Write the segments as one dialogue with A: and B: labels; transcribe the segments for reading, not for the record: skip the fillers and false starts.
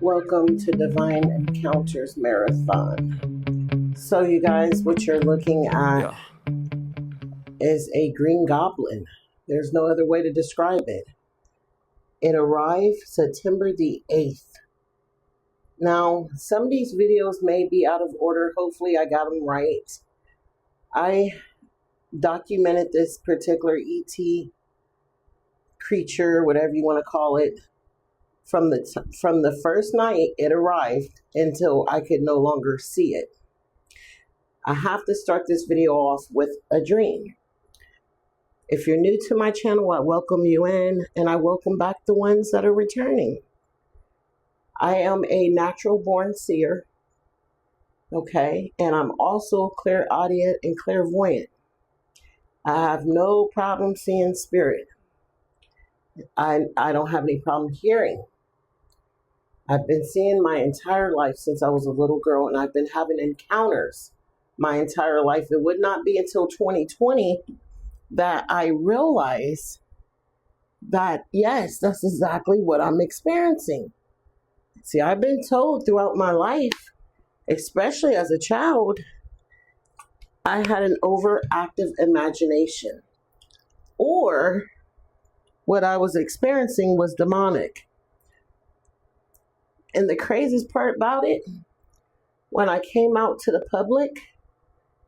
A: Welcome to Divine Encounters Marathon. So you guys, what you're looking at is a green goblin. There's no other way to describe it. It arrived September the 8th. Now, some of these videos may be out of order. Hopefully I got them right. I documented this particular ET creature, whatever you want to call it, from the first night it arrived until I could no longer see it. I have to start this video off with a dream. If you're new to my channel, I welcome you in, and I welcome back the ones that are returning. I am a natural born seer, okay, and I'm also clairaudient and clairvoyant. I have no problem seeing spirit. I don't have any problem hearing. I've been seeing my entire life since I was a little girl, and I've been having encounters my entire life. It would not be until 2020 that I realized that, yes, that's exactly what I'm experiencing. See, I've been told throughout my life, especially as a child, I had an overactive imagination, or what I was experiencing was demonic. And the craziest part about it, when I came out to the public,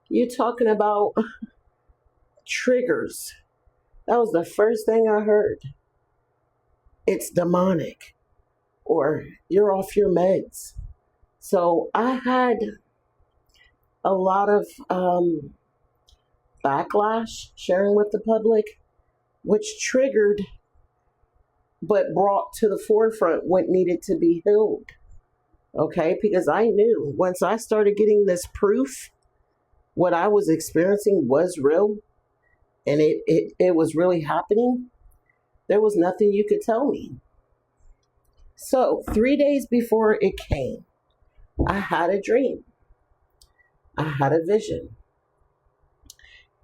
A: you're talking about triggers. That was the first thing I heard. It's demonic, or you're off your meds. So I had a lot of backlash sharing with the public, which triggered but brought to the forefront what needed to be healed. Okay, because I knew once I started getting this proof, what I was experiencing was real, and it was really happening. There was nothing you could tell me. So 3 days before it came, I had a dream. I had a vision.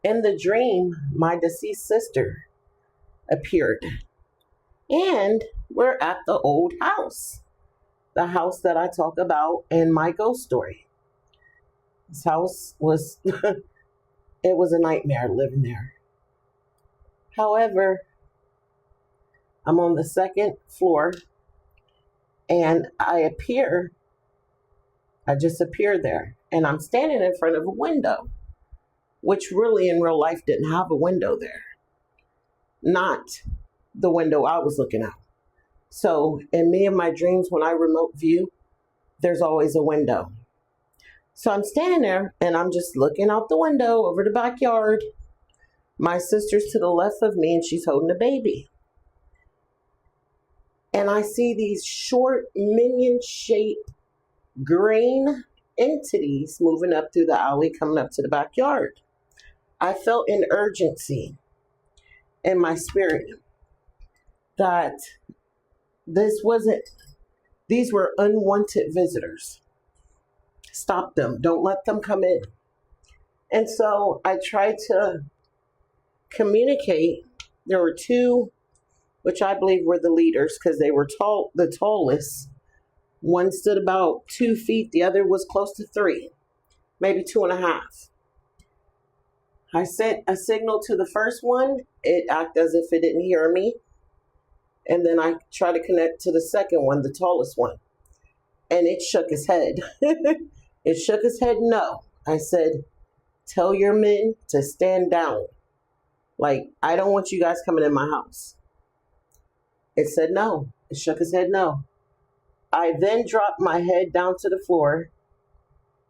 A: In the dream, my deceased sister appeared. And we're at the old house. The house that I talk about in my ghost story. This house was, it was a nightmare living there. However, I'm on the second floor, and I just appear there, and I'm standing in front of a window, which really in real life didn't have a window there. Not the window I was looking at. So in many of my dreams, when I remote view, there's always a window. So I'm standing there, and I'm just looking out the window over the backyard. My sister's to the left of me, and she's holding a baby. And I see these short, minion-shaped green entities moving up through the alley, coming up to the backyard. I felt an urgency in my spirit that these were unwanted visitors. Stop them. Don't let them come in. And so I tried to communicate. There were two, which I believe were the leaders, because they were the tallest. One stood about 2 feet. The other was close to 3, maybe 2.5. I sent a signal to the first one. It acted as if it didn't hear me. And then I tried to connect to the second one, the tallest one. And it shook his head. It shook his head no. I said, tell your men to stand down. Like, I don't want you guys coming in my house. It said no. It shook his head no. I then dropped my head down to the floor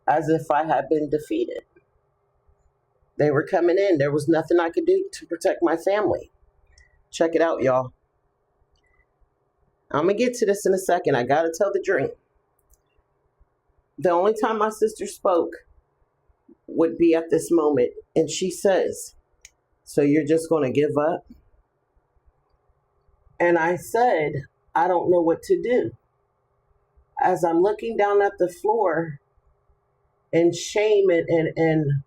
A: as if I had been defeated. They were coming in. There was nothing I could do to protect my family. Check it out, y'all. I'm going to get to this in a second. I got to tell the dream. The only time my sister spoke would be at this moment. And she says, so you're just going to give up? And I said, I don't know what to do. As I'm looking down at the floor in shame and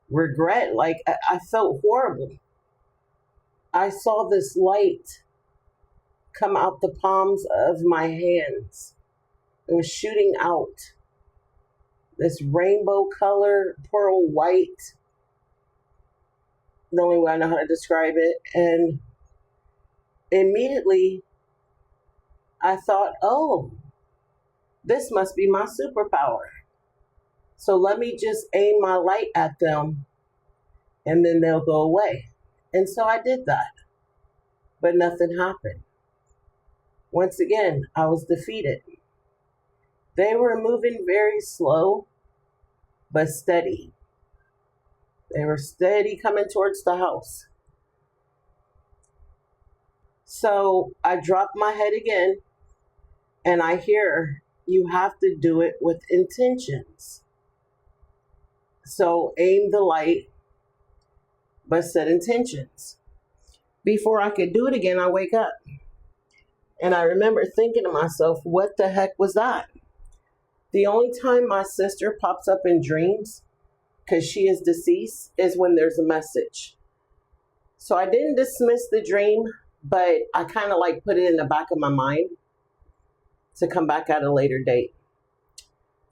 A: regret, like I felt horrible. I saw this light come out the palms of my hands It was shooting out this rainbow color, pearl white, the only way I know how to describe it. And immediately I thought, oh, this must be my superpower. So let me just aim my light at them and then they'll go away. And so I did that, but nothing happened. Once again, I was defeated. They were moving very slow, but steady. They were steady coming towards the house. So I dropped my head again, and I hear, you have to do it with intentions. So aim the light, but set intentions. Before I could do it again, I wake up. And I remember thinking to myself, what the heck was that? The only time my sister pops up in dreams, because she is deceased, is when there's a message. So I didn't dismiss the dream, but I kind of like put it in the back of my mind to come back at a later date.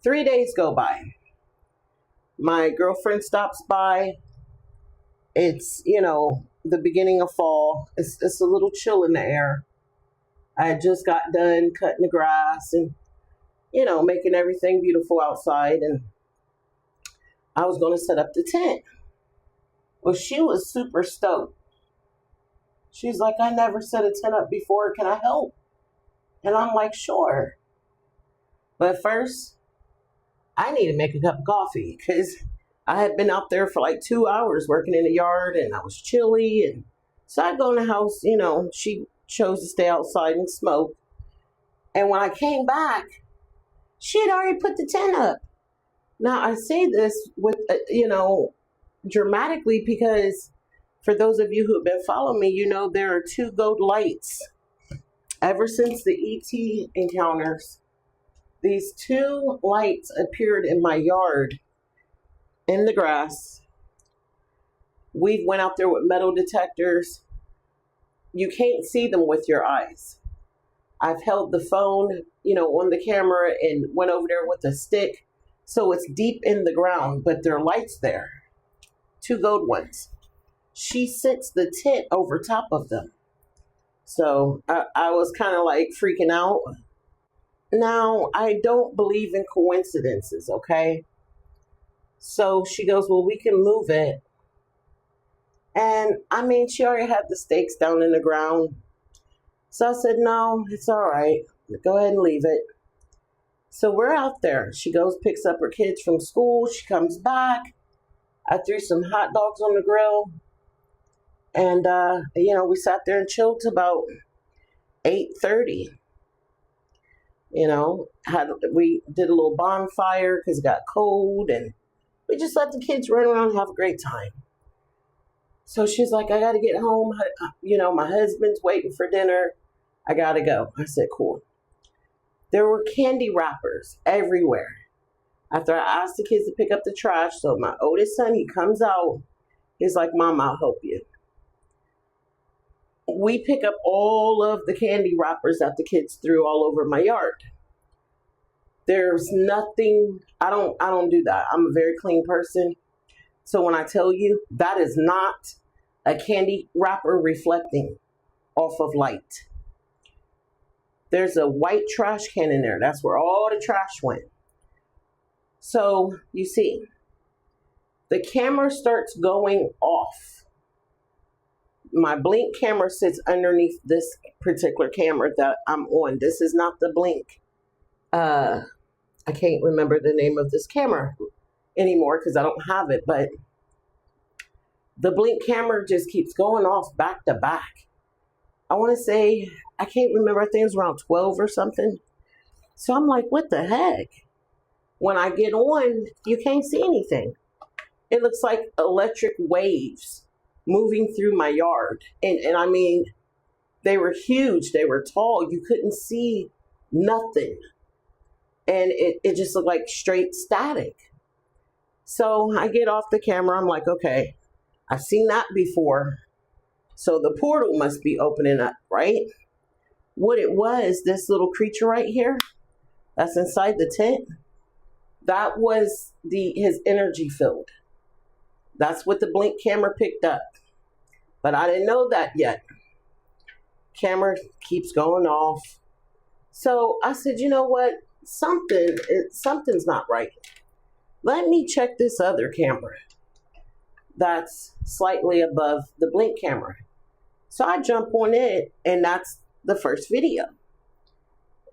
A: 3 days go by. My girlfriend stops by. It's, the beginning of fall. It's a little chill in the air. I had just got done cutting the grass and, making everything beautiful outside. And I was going to set up the tent. Well, she was super stoked. She's like, I never set a tent up before. Can I help? And I'm like, sure. But first, I need to make a cup of coffee because I had been out there for like 2 hours working in the yard and I was chilly. And so I go in the house, she chose to stay outside and smoke. And when I came back, she had already put the tent up. Now, I say this with, dramatically because for those of you who have been following me, there are 2 gold lights. Ever since the ET encounters, these 2 lights appeared in my yard, in the grass. We went out there with metal detectors. You can't see them with your eyes. I've held the phone, on the camera and went over there with a stick. So it's deep in the ground, but there are lights there. 2 gold ones. She sits the tent over top of them. So I was kind of like freaking out. Now, I don't believe in coincidences, okay? So she goes, well, we can move it. And she already had the stakes down in the ground. So I said, no, it's all right. Go ahead and leave it. So we're out there. She goes, picks up her kids from school. She comes back. I threw some hot dogs on the grill. And, we sat there and chilled till about 8:30. We did a little bonfire because it got cold. And we just let the kids run around and have a great time. So she's like, I got to get home. My husband's waiting for dinner. I got to go. I said, cool. There were candy wrappers everywhere. After I asked the kids to pick up the trash, so my oldest son, he comes out. He's like, Mom, I'll help you. We pick up all of the candy wrappers that the kids threw all over my yard. There's nothing, I don't do that. I'm a very clean person. So when I tell you, that is not a candy wrapper reflecting off of light. There's a white trash can in there. That's where all the trash went. So you see, the camera starts going off. My blink camera sits underneath this particular camera that I'm on. This is not the blink. I can't remember the name of this camera anymore because I don't have it, but the blink camera just keeps going off back to back. I want to say, I can't remember, I think it was around 12 or something. So I'm like, what the heck? When I get on, you can't see anything. It looks like electric waves moving through my yard. And they were huge. They were tall. You couldn't see nothing. And it just looked like straight static. So I get off the camera. I'm like, okay, I've seen that before. So the portal must be opening up, right? What it was, this little creature right here, that's inside the tent, that was his energy field. That's what the blink camera picked up. But I didn't know that yet. Camera keeps going off. So I said, you know what? Something's not right. Let me check this other camera that's slightly above the blink camera. So I jump on it, and that's the first video.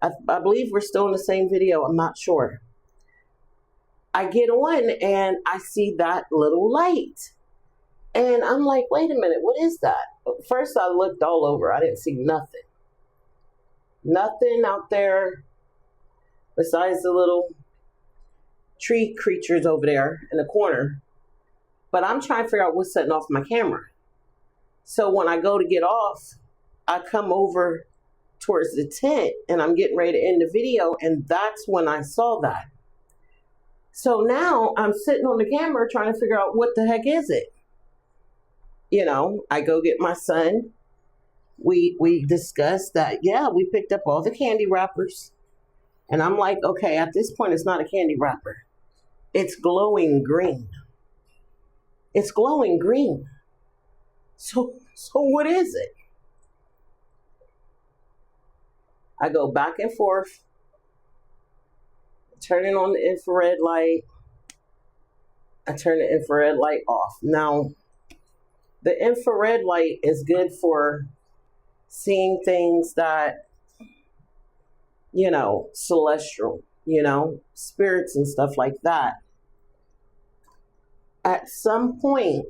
A: I believe we're still in the same video. I'm not sure. I get on, and I see that little light. And I'm like, wait a minute, what is that? First, I looked all over. I didn't see nothing. Nothing out there besides the little tree creatures over there in the corner. But I'm trying to figure out what's setting off my camera. So when I go to get off, I come over towards the tent, and I'm getting ready to end the video, and that's when I saw that. So now I'm sitting on the camera trying to figure out what the heck is it. You know, I go get my son. We discussed that, yeah, we picked up all the candy wrappers. And I'm like, okay, at this point, it's not a candy wrapper. It's glowing green. It's glowing green. So what is it? I go back and forth, turning on the infrared light. I turn the infrared light off. Now, the infrared light is good for seeing things that, you know, celestial, you know, spirits and stuff like that. At some point,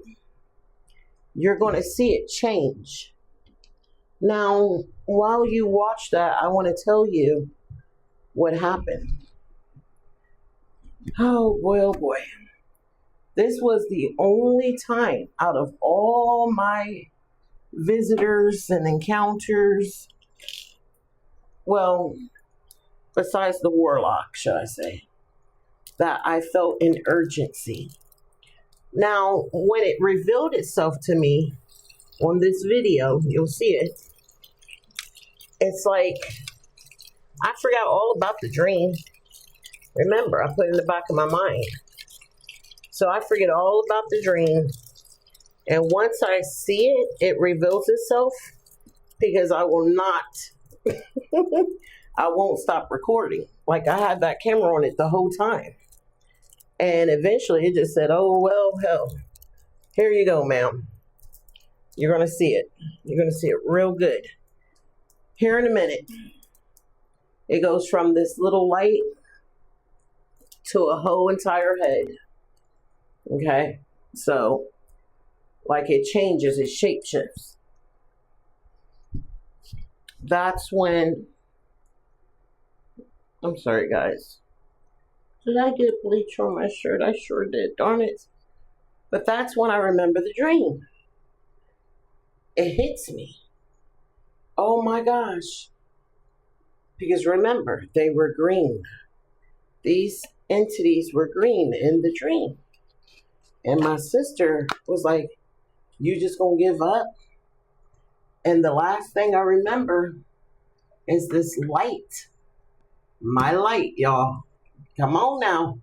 A: you're going to see it change. Now, while you watch that, I want to tell you what happened. Oh boy. This was the only time out of all my visitors and encounters, well, besides the warlock, should I say, that I felt an urgency. Now, when it revealed itself to me on this video, you'll see it. It's like, I forgot all about the dream. Remember, I put it in the back of my mind. So I forget all about the dream. And once I see it, it reveals itself, because I will not, I won't stop recording. Like, I had that camera on it the whole time. And eventually it just said, oh, well, hell, here you go, ma'am. You're going to see it. You're going to see it real good. Here in a minute. It goes from this little light to a whole entire head. Okay? So, like, it changes, it shape shifts. That's when, I'm sorry, guys. Did I get bleach on my shirt? I sure did, darn it. But that's when I remember the dream. It hits me. Oh my gosh. Because remember, they were green. These entities were green in the dream. And my sister was like, you just gonna give up? And the last thing I remember is this light. My light, y'all. Come on now.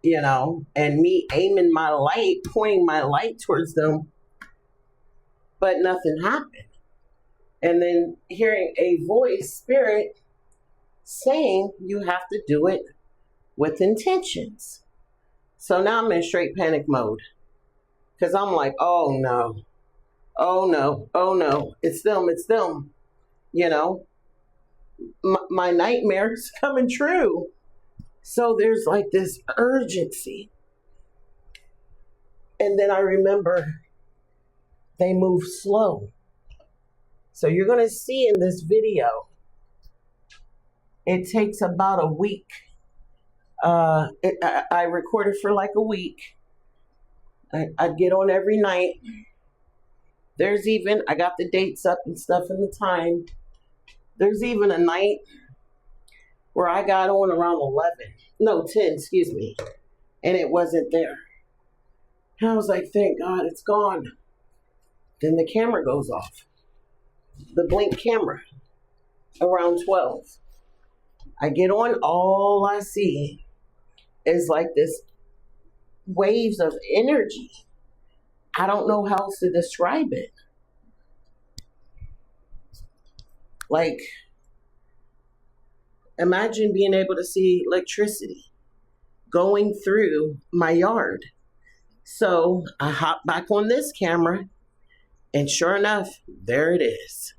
A: You know, and me aiming my light, pointing my light towards them. But nothing happened. And then hearing a voice, spirit, saying you have to do it with intentions. So now I'm in straight panic mode. Because I'm like, oh no. Oh no. Oh no. It's them. It's them. You know. My nightmare's coming true. So there's like this urgency. And then I remember they move slow. So you're going to see in this video, it takes about a week. I recorded for like a week. I'd get on every night. There's even, I got the dates up and stuff and the time. There's even a night where I got on around 10, excuse me. And it wasn't there. And I was like, thank God it's gone. Then the camera goes off. The blink camera around 12. I get on, all I see is like this waves of energy. I don't know how else to describe it. Like, imagine being able to see electricity going through my yard. So I hop back on this camera, and sure enough, there it is.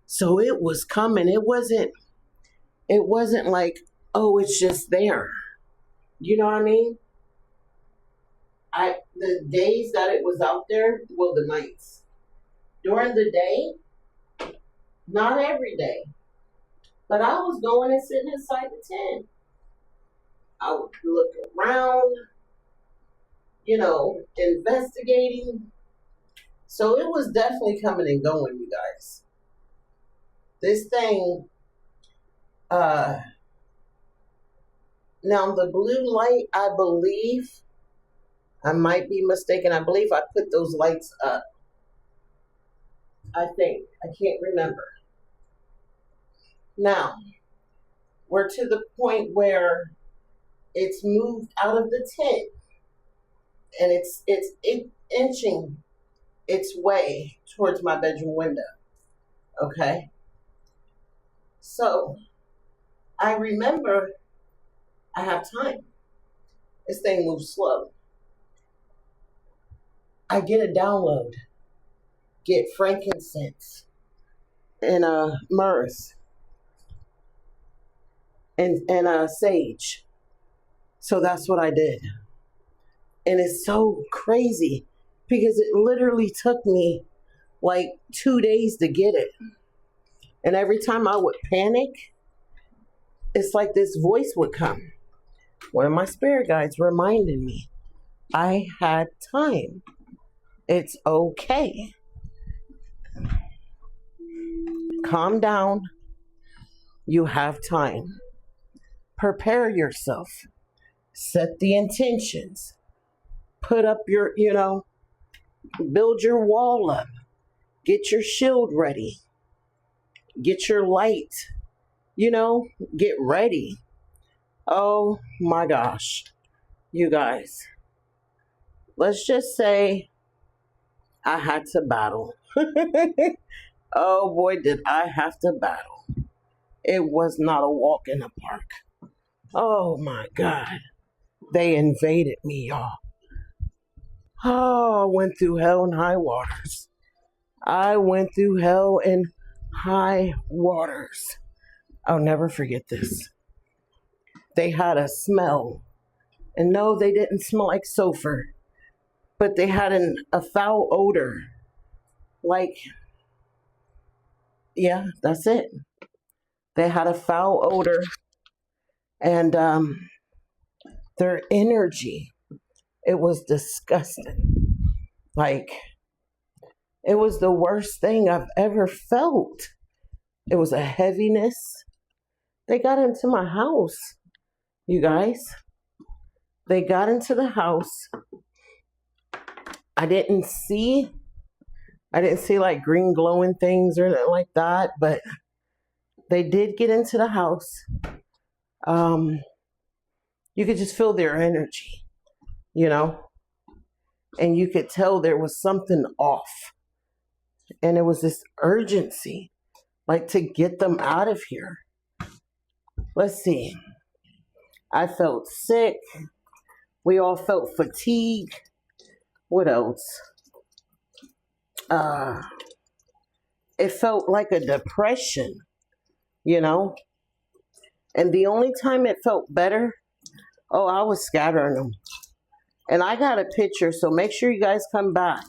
A: So it was coming. It wasn't like, oh, it's just there. You know what I mean? The days that it was out there, well, the nights. During the day, not every day. But I was going and sitting inside the tent. I would look around, investigating. So it was definitely coming and going, you guys. This thing, now the blue light, I believe, I might be mistaken, I believe I put those lights up. I think. I can't remember. Now, we're to the point where it's moved out of the tent and it's inching its way towards my bedroom window. Okay? So, I remember I have time. This thing moves slow. I get a download. Get frankincense and myrrh and sage. So that's what I did. And it's so crazy because it literally took me like 2 days to get it. And every time I would panic, it's like this voice would come. One of my spirit guides reminded me I had time. It's okay. Calm down. You have time. Prepare yourself. Set the intentions. Put up your, build your wall up. Get your shield ready. Get your light. Get ready. Oh my gosh. You guys. Let's just say I had to battle. Oh boy, did I have to battle. It was not a walk in the park. Oh my God. They invaded me, y'all. Oh, I went through hell and high waters. I went through hell and high waters. I'll never forget this. They had a smell. And no, they didn't smell like sulfur. But they had a foul odor. Like, yeah, that's it. They had a foul odor. And their energy, it was disgusting. Like, it was the worst thing I've ever felt. It was a heaviness. They got into my house, you guys. They got into the house. I didn't see like green glowing things or anything like that, but they did get into the house. You could just feel their energy, and you could tell there was something off. And it was this urgency, like to get them out of here. Let's see. I felt sick. We all felt fatigue. What else? It felt like a depression, And the only time it felt better, I was scattering them. And I got a picture, so make sure you guys come back.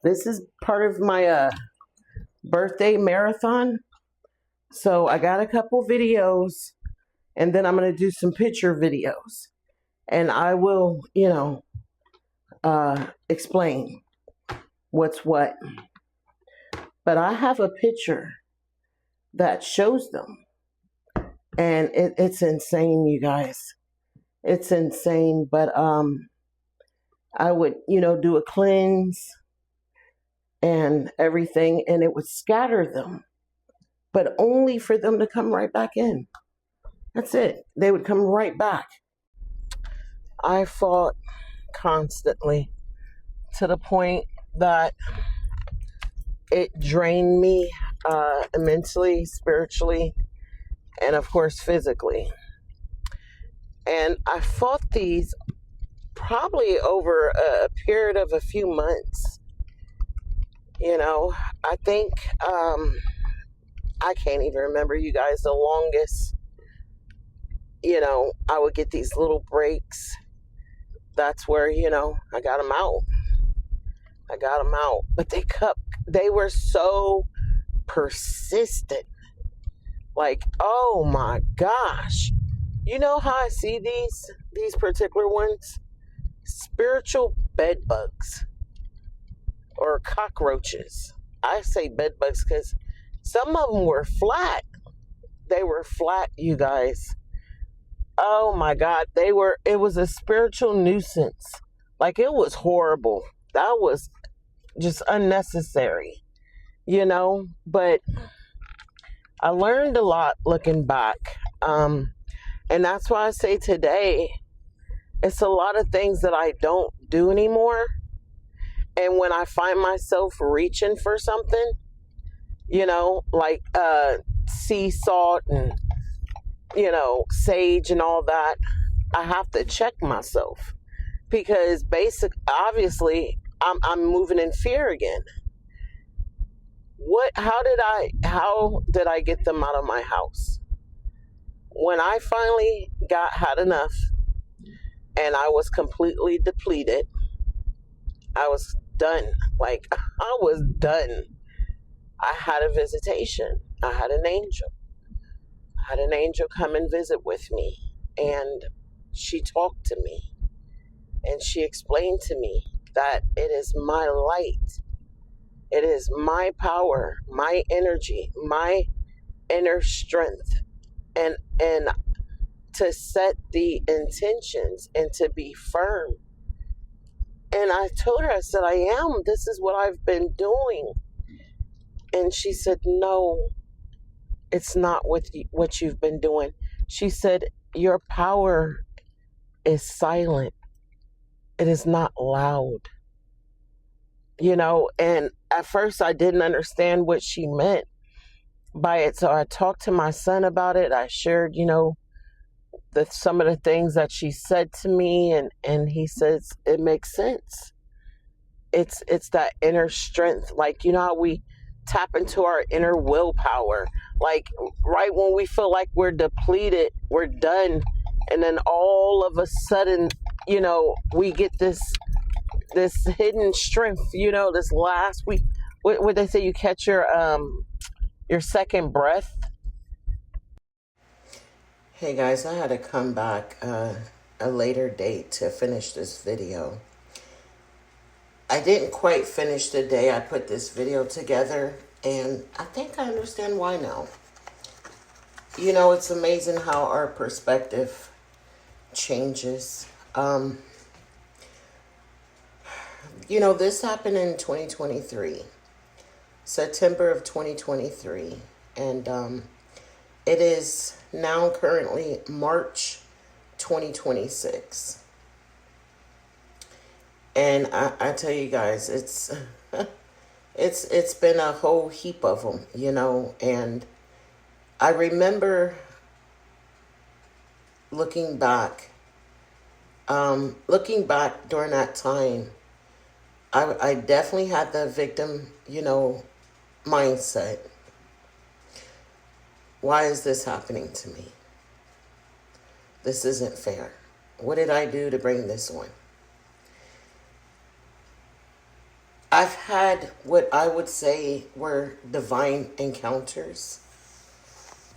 A: This is part of my birthday marathon. So I got a couple videos, and then I'm going to do some picture videos. And I will, explain what's what. But I have a picture that shows them. And it's insane, you guys. It's insane. But I would, do a cleanse and everything, and it would scatter them. But only for them to come right back in. That's it. They would come right back. I fought constantly to the point that it drained me mentally, spiritually, and of course physically. And I fought these probably over a period of a few months. I think I can't even remember, you guys, the longest. I would get these little breaks. That's where I got them out. But they were so persistent. Like, oh my gosh. You know how I see these particular ones? Spiritual bed bugs or cockroaches. I say bed bugs because some of them were flat. They were flat, you guys. Oh my God. It was a spiritual nuisance. Like, it was horrible. That was just unnecessary, but I learned a lot looking back. And that's why I say today, it's a lot of things that I don't do anymore. And when I find myself reaching for something, like sea salt and, sage and all that, I have to check myself because obviously I'm moving in fear again. How did I get them out of my house? When I finally had enough and I was completely depleted, I was done. Like, I was done. I had a visitation. I had an angel. Come and visit with me, and she talked to me, and she explained to me that it is my light. It is my power, my energy, my inner strength, and to set the intentions and to be firm. And I told her, I said, I am. This is what I've been doing. And she said, no, it's not what you've been doing. She said, your power is silent. It is not loud. And at first I didn't understand what she meant by it. So I talked to my son about it. I shared, some of the things that she said to me, and he says it makes sense. It's that inner strength. Like, how we tap into our inner willpower. Like, right when we feel like we're depleted, we're done, and then all of a sudden, we get this hidden strength, this last week. What they say, you catch your second breath. Hey guys, I had to come back a later date to finish this video. I didn't quite finish the day I put this video together, and I think I understand why now. It's amazing how our perspective changes. This happened in 2023, September of 2023, and it is now currently March 2026. And I tell you guys, it's been a whole heap of them, and I remember looking back during that time, I definitely had the victim, mindset. Why is this happening to me? This isn't fair. What did I do to bring this on? I've had what I would say were divine encounters,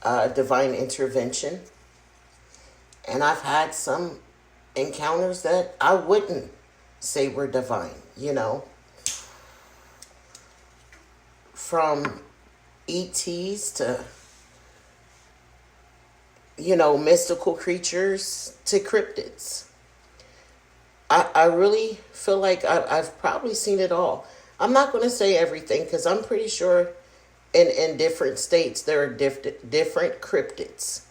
A: divine intervention. And I've had some encounters that I wouldn't say were divine, from ETs to, mystical creatures to cryptids. I really feel like I've probably seen it all. I'm not going to say everything because I'm pretty sure in different states there are different cryptids.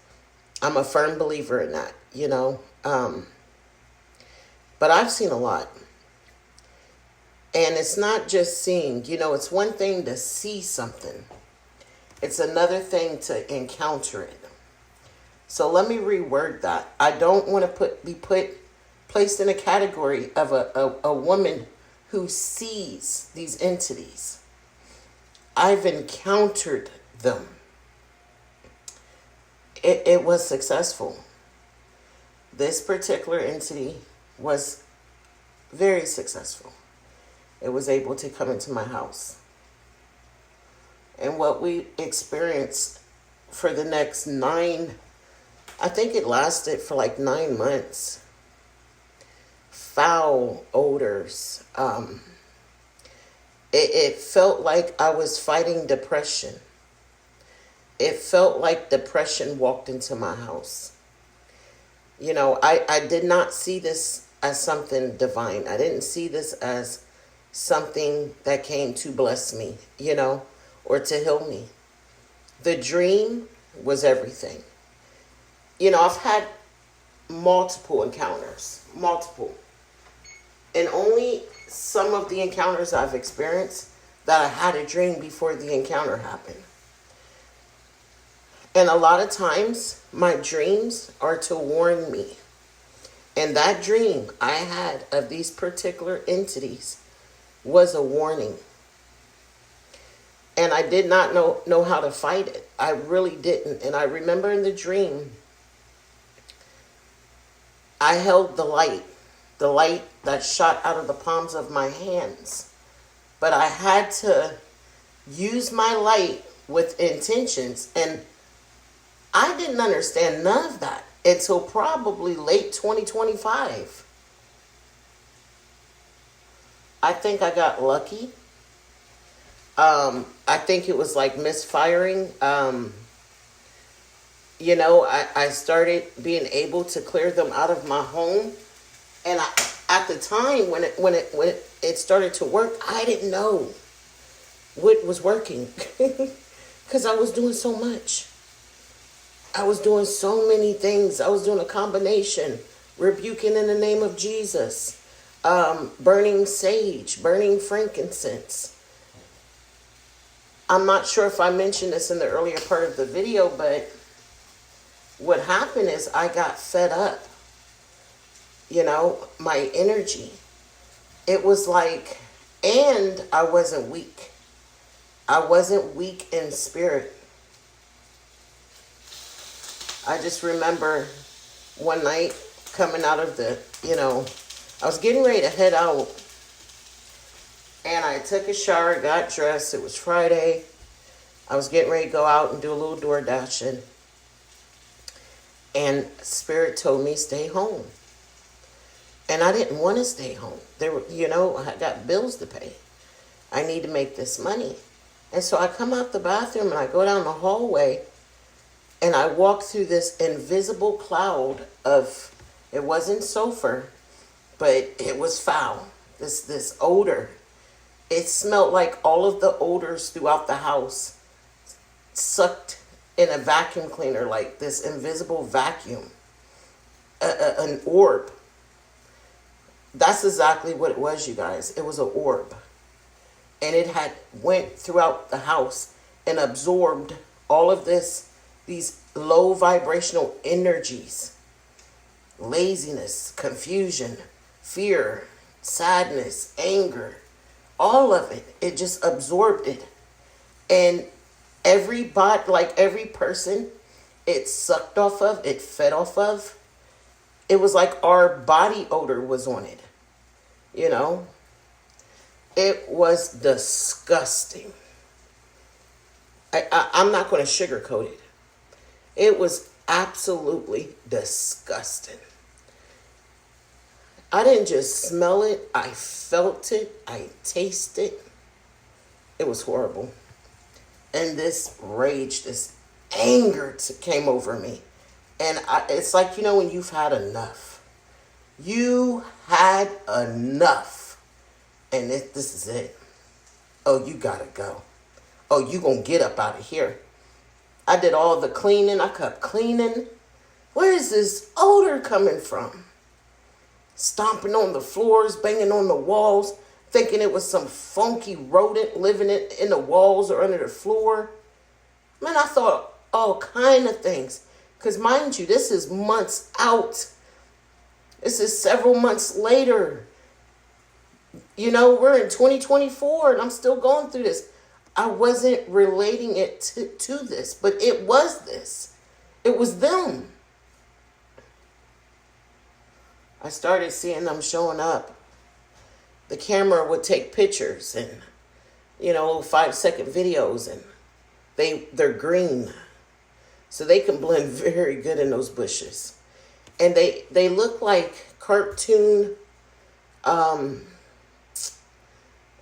A: I'm a firm believer in that, you know. But I've seen a lot. And it's not just seeing, you know, it's one thing to see something. It's another thing to encounter it. So let me reword that. I don't want to be placed in a category of a woman who sees these entities. I've encountered them. It was successful. This particular entity was very successful. It was able to come into my house. And what we experienced for the next I think it lasted for like 9 months. Foul odors. It felt like I was fighting depression. It felt like depression walked into my house. You know, I did not see this as something divine. I didn't see this as something that came to bless me, you know, or to heal me. The dream was everything. You know, I've had multiple encounters, multiple. And only some of the encounters I've experienced that I had a dream before the encounter happened. And a lot of times, my dreams are to warn me. And that dream I had of these particular entities was a warning. And I did not know how to fight it. I really didn't. And I remember in the dream, I held the light that shot out of the palms of my hands. But I had to use my light with intentions. And I didn't understand none of that until probably late 2025. I think I got lucky. I think it was like misfiring. You know, I started being able to clear them out of my home. And at the time when it started to work, I didn't know what was working because I was doing so much. I was doing so many things. I was doing a combination, rebuking in the name of Jesus, burning sage, burning frankincense. I'm not sure if I mentioned this in the earlier part of the video, but what happened is I got fed up. You know, my energy. It was like, and I wasn't weak. I wasn't weak in spirit. I just remember one night coming out of I was getting ready to head out. And I took a shower, got dressed. It was Friday. I was getting ready to go out and do a little door dashing. And Spirit told me, stay home. And I didn't want to stay home. I got bills to pay. I need to make this money. And so I come out the bathroom and I go down the hallway and I walk through this invisible cloud of, it wasn't sulfur, but it was foul. This odor. It smelled like all of the odors throughout the house sucked in a vacuum cleaner, like this invisible vacuum, an orb. That's exactly what it was, you guys. It was an orb. And it had went throughout the house and absorbed all of these low vibrational energies. Laziness, confusion, fear, sadness, anger, all of it. It just absorbed it. And every person it sucked off of, it fed off of, it was like our body odor was on it. You know? It was disgusting. I'm not going to sugarcoat it. It was absolutely disgusting. I didn't just smell it. I felt it. I tasted it. It was horrible. And this rage, this anger came over me. And it's like, when you've had enough. You had enough. And this is it. Oh, you gotta go. Oh, you gonna get up out of here. I did all the cleaning. I kept cleaning. Where is this odor coming from? Stomping on the floors, banging on the walls, thinking it was some funky rodent living in the walls or under the floor. Man, I thought all kind of things. Because mind you, this is months out. This is several months later. You know, we're in 2024 and I'm still going through this. I wasn't relating it to this, but it was this. It was them. I started seeing them showing up. The camera would take pictures and, 5-second videos, and they're green. So they can blend very good in those bushes. And they look like cartoon,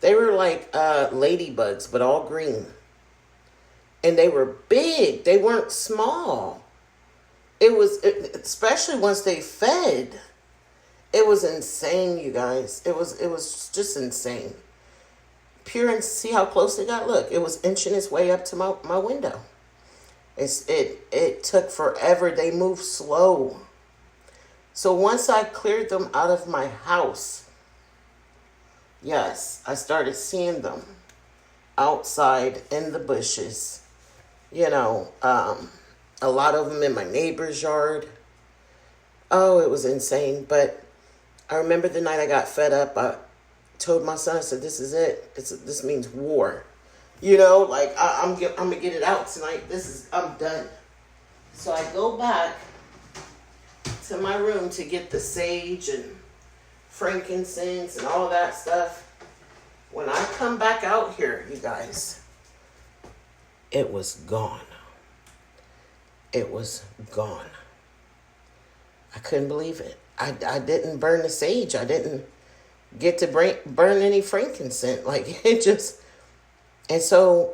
A: they were like ladybugs, but all green. And they were big. They weren't small. Especially once they fed. It was insane, you guys. It was just insane. Pure, and see how close it got? Look, it was inching its way up to my window. It took forever. They moved slow. So once I cleared them out of my house, yes, I started seeing them outside in the bushes. A lot of them in my neighbor's yard. Oh, it was insane. But I remember the night I got fed up, I told my son, I said, this is it. This means war. I'm going to get it out tonight. I'm done. So I go back to my room to get the sage and frankincense and all that stuff. When I come back out here, you guys, it was gone. It was gone. I couldn't believe it. I didn't burn the sage. I didn't get to burn any frankincense. Like, it just... And so,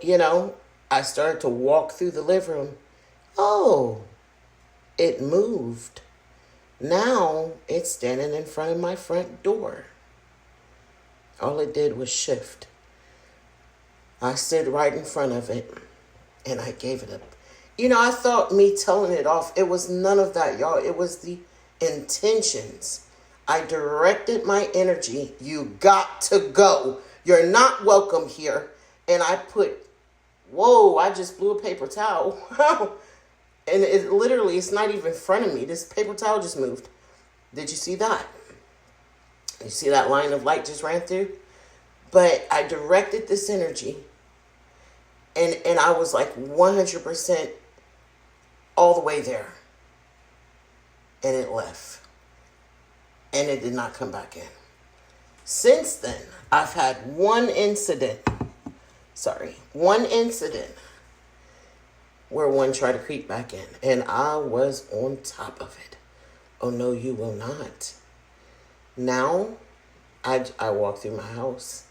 A: I started to walk through the living room. Oh, it moved. Now it's standing in front of my front door. All it did was shift. I stood right in front of it and I gave it up. I thought me telling it off, it was none of that, y'all. It was the intentions. I directed my energy. You got to go. You're not welcome here. And I I just blew a paper towel. And it's not even in front of me. This paper towel just moved. Did you see that? You see that line of light just ran through? But I directed this energy. And I was like 100% all the way there. And it left. And it did not come back in. Since then, I've had one incident where one tried to creep back in. And I was on top of it. Oh, no, you will not. Now, I walk through my house.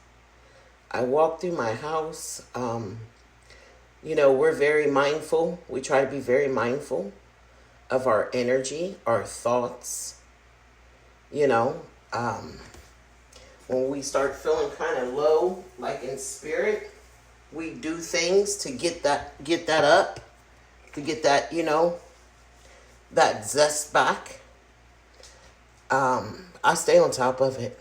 A: We're very mindful. We try to be very mindful of our energy, our thoughts. When we start feeling kind of low, like in spirit, we do things to get that up, to get that, that zest back. I stay on top of it.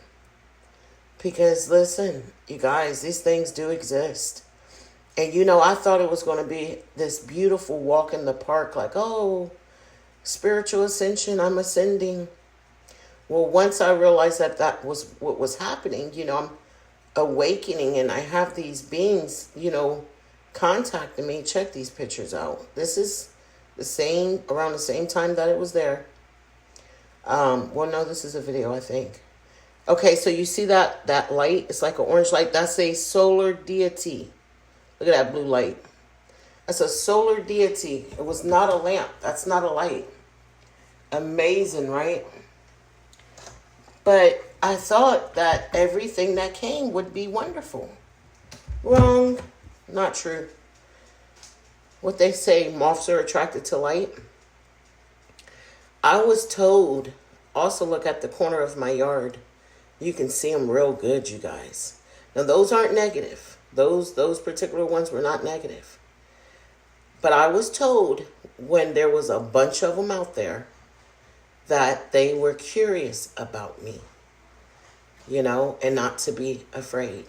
A: Because listen, you guys, these things do exist. And I thought it was going to be this beautiful walk in the park, like, oh, spiritual ascension, I'm ascending. Well, once I realized that was what was happening, I'm awakening and I have these beings, contacting me. Check these pictures out. This is around the same time that it was there. No, this is a video, I think. Okay, so you see that light? It's like an orange light. That's a solar deity. Look at that blue light. That's a solar deity. It was not a lamp. That's not a light. Amazing, right? But I thought that everything that came would be wonderful. Wrong. Not true. What they say, moths are attracted to light. I was told, also look at the corner of my yard. You can see them real good, you guys. Now, those aren't negative. Those particular ones were not negative. But I was told when there was a bunch of them out there, that they were curious about me, you know, and not to be afraid.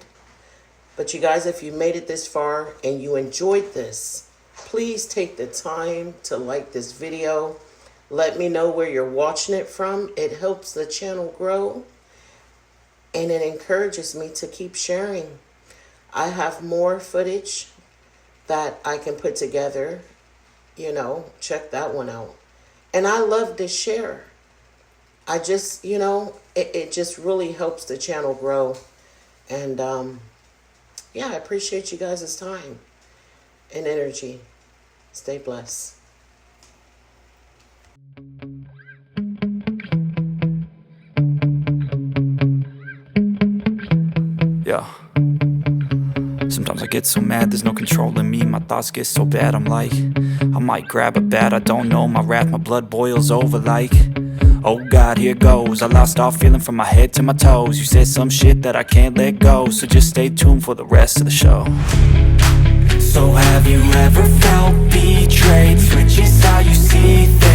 A: But you guys, if you made it this far and you enjoyed this, please take the time to like this video. Let me know where you're watching it from. It helps the channel grow and it encourages me to keep sharing. I have more footage that I can put together, you know, check that one out. And I love to share. I just, you know, it just really helps the channel grow. And yeah, I appreciate you guys' time and energy. Stay blessed.
B: Yeah. Sometimes I get so mad, there's no controlling me. My thoughts get so bad, I'm like, I might grab a bat, I don't know. My wrath, my blood boils over like, oh God, here goes. I lost all feeling from my head to my toes. You said some shit that I can't let go, so just stay tuned for the rest of the show. So have you ever felt betrayed? Switches how you see things.